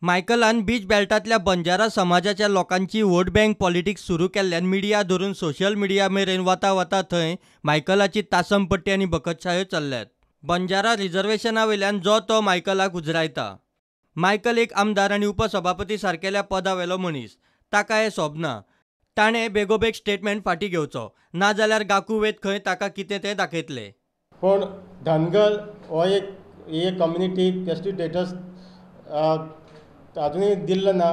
मायकलान beach बेल्टांतल्या Banjara समाजाच्या लोकांची vote bank politics सुरू केल्ल्यान मिडिया धरून सोशल मिडिया मेरेन वता वता थंय मायकलाची तासमपट्टी आनी बकतशायो चल्ल्यात। बंजारा रिझर्वेशना वयल्यान जो तो मायकलाक उजरायता। मायकल एक आमदार आनी उपसभापती सारकेल्या पदावेलो मनीस, ताका हें सोबना। ताणें बेगोबेग स्टेटमेंट फाटीं घेवचो, नाजाल्यार गाकूवेत खंय ताका कितें तें दाखयतले। पूण धनगर हो एक कम्युनिटी एसटी स्टेटस अजुनूय दिल्लो ना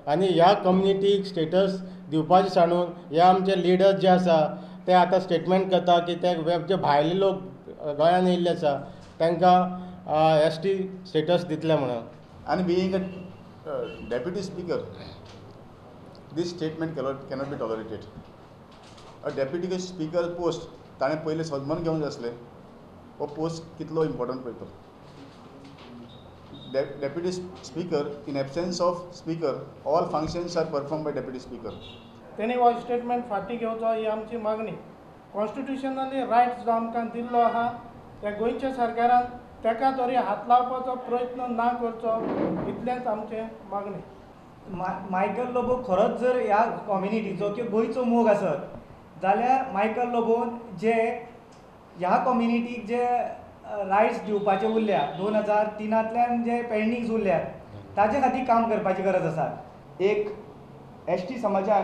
आनी ह्या कम्युनिटीक स्टेटस दिवपाचें सांडून हे आमचे लिडर्स जे आसा ते आतां स्टेटमेंट करता की ते जे भायले लोक गोंयांत येयल्ले आसा तांकां एसटी स्टेटस दितले म्हणून। And being a deputy speaker, this statement cannot be tolerated. A deputy speaker post, ताणें पयलें सन्मान घेवंक जाय आसलें, हो पोस्ट कितलो important पळयतो। Deputy speaker, in absence of speaker, all functions are performed by deputy speaker. तेणी हो स्टेटमेंट फाटीं घेवचो ही आमची मागणी। कॉन्स्टिट्युशनली रायट्स जो आमकां दिल्लो आहा त्या गोंयच्या सरकारान ताका तरी हात लावपाचो प्रयत्न ना करचो, इतलेंच आमचें मागणी। मायकल लोबो खरोच जर ह्या कम्युनिटीचो किंवा गोंयचो मोग आसत जाल्यार मायकल लोबोन जे ह्या कम्युनिटीक जे रायट्स दिवपाचे उरल्या 2003तल्यान जे पेंडींग्स उरल्यात ताचे खातीर काम करपाची गरज आसा। एक एसटी समाजान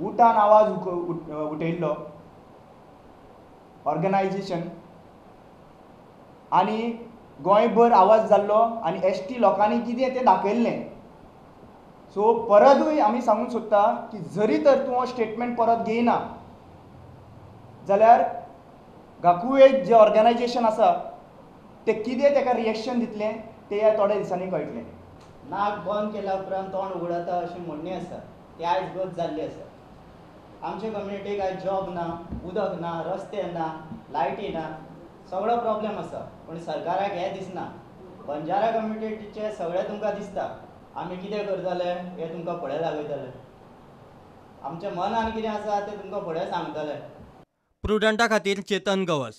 उठान आवाज उठयल्लो ऑर्गनायजेशन आनी गोंयभर आवाज जाल्लो आनी एसटी लोकांनी कितें तें दाखयल्लें। सो परतूय आमी सांगूंक सोदता की जरी तर तूं हो स्टेटमेंट परत घेयना जाल्यार गाकुवेट जे ऑर्गनायजेशन आसा ते कितें ताका रिएक्शन दितलें तें ह्या थोड्या दिसांनी कळटलें। नाक बंद केल्या उपरांत तोंड उगडता अशी म्हणणी आसा ती आयज गत जाल्ली आसा। आमचे कम्युनिटीक आयज जॉब ना, उदक ना, रस्ते ना, लायटी ना, सगळो प्रॉब्लेम आसा। पूण सरकाराक हें दिसना। बंजारा कम्युनिटीचे सगळें तुमकां दिसता, आमी कितें करतले हें तुमकां फुडें दाखयतले। आमच्या मनान कितें आसा तें तुमकां फुडें सांगतले। प्रुडंटा खातीर चेतन गवस।